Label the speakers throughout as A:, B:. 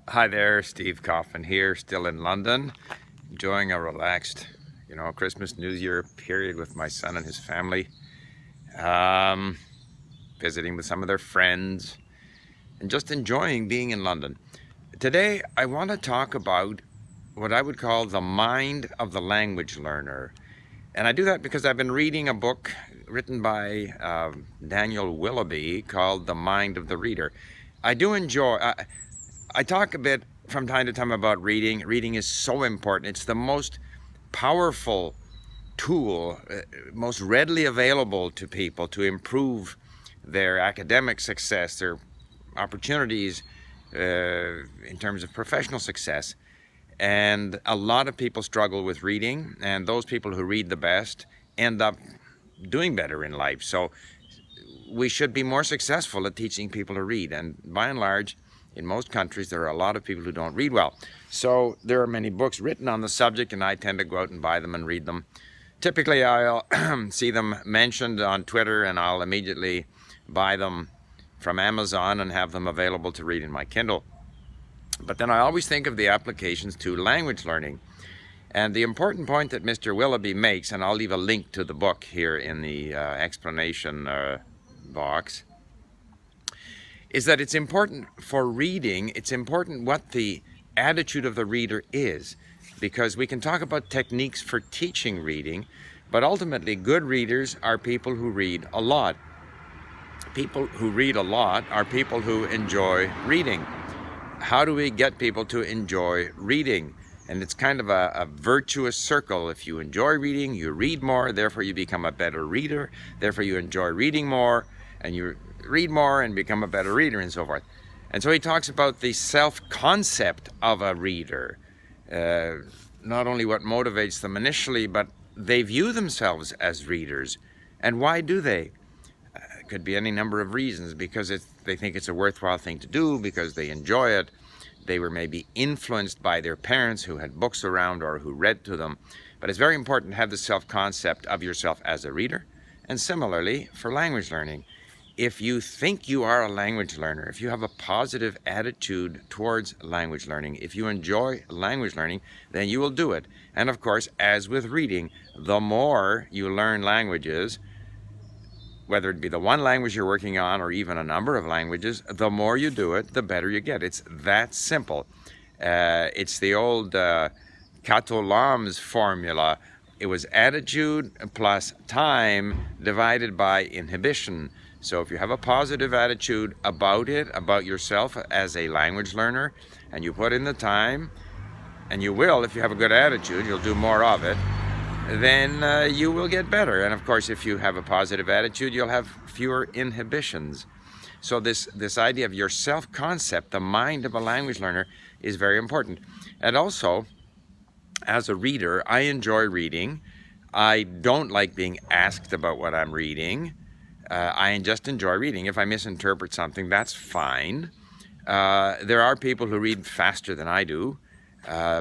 A: Hi there, Steve Coffin here, still in London, enjoying a relaxed, Christmas, New Year period with my son and his family, um, visiting with some of their friends, and just enjoying being in London. Today, I want to talk about what I would call the mind of the language learner. And I do that because I've been reading a book written by Daniel Willoughby called The Mind of the Reader. I do enjoy, I talk a bit from time to time about reading. Reading is so important. It's the most powerful tool, most readily available to people to improve their academic success, their opportunities in terms of professional success. And a lot of people struggle with reading, and those people who read the best end up doing better in life. So we should be more successful at teaching people to read. And by and large, in most countries, there are a lot of people who don't read well. So there are many books written on the subject, and I tend to go out and buy them and read them. Typically, I'll see them mentioned on Twitter, and I'll immediately buy them from Amazon and have them available to read in my Kindle. But then I always think of the applications to language learning. And the important point that Mr. Willoughby makes, and I'll leave a link to the book here in the explanation box, is that it's important for reading, it's important what the attitude of the reader is, because we can talk about techniques for teaching reading, but ultimately good readers are people who read a lot. People who read a lot are people who enjoy reading. How do we get people to enjoy reading? And it's kind of a virtuous circle. If you enjoy reading, you read more, therefore you become a better reader, therefore you enjoy reading more, and you read more and become a better reader, and so forth. And so he talks about the self-concept of a reader, not only what motivates them initially, but they view themselves as readers. And why do they? It could be any number of reasons, because they think it's a worthwhile thing to do, because they enjoy it. They were maybe influenced by their parents who had books around or who read to them. But it's very important to have the self-concept of yourself as a reader. And similarly, for language learning, if you think you are a language learner, if you have a positive attitude towards language learning, if you enjoy language learning, then you will do it. And of course, as with reading, the more you learn languages, whether it be the one language you're working on or even a number of languages, the more you do it, the better you get. It's that simple. It's the old Kato Lam's formula. It was attitude plus time divided by inhibition. So if you have a positive attitude about it, about yourself as a language learner, and you put in the time, and you will, if you have a good attitude, you'll do more of it, then you will get better. And of course, if you have a positive attitude, you'll have fewer inhibitions. So this idea of your self-concept, the mind of a language learner, is very important. And also, as a reader, I enjoy reading. I don't like being asked about what I'm reading. I just enjoy reading. If I misinterpret something, that's fine. There are people who read faster than I do.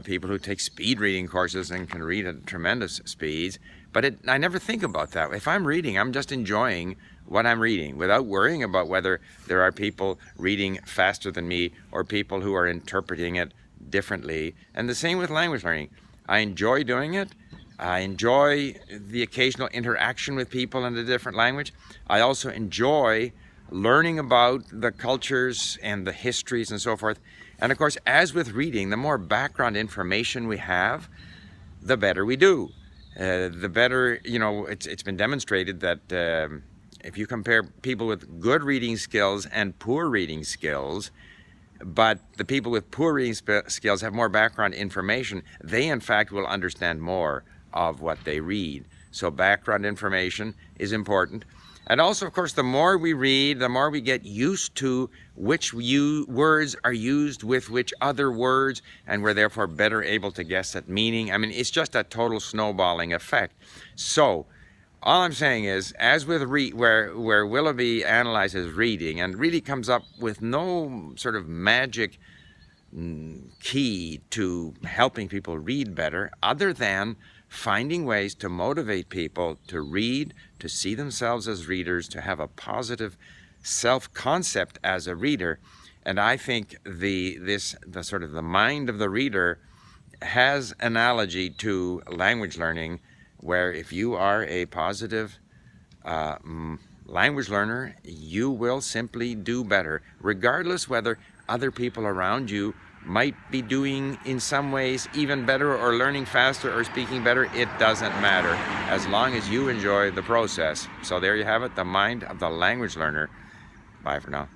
A: People who take speed reading courses and can read at tremendous speeds. But I never think about that. If I'm reading, I'm just enjoying what I'm reading without worrying about whether there are people reading faster than me or people who are interpreting it differently. And the same with language learning. I enjoy doing it. I enjoy the occasional interaction with people in a different language. I also enjoy learning about the cultures and the histories and so forth. And of course, as with reading, the more background information we have, the better we do. The better, it's been demonstrated that if you compare people with good reading skills and poor reading skills, but the people with poor reading skills have more background information, they in fact will understand more of what they read. So background information is important. And also, of course, the more we read, the more we get used to which words are used with which other words, and we're therefore better able to guess at meaning. I mean, it's just a total snowballing effect. So all I'm saying is, as with where Willoughby analyzes reading and really comes up with no sort of magic key to helping people read better, other than finding ways to motivate people to read, to see themselves as readers, to have a positive self-concept as a reader. And I think the sort of the mind of the reader has analogy to language learning, where if you are a positive language learner, you will simply do better, regardless whether other people around you might be doing in some ways even better or learning faster or speaking better. It doesn't matter as long as you enjoy the process. So there you have it, the mind of the language learner. Bye for now.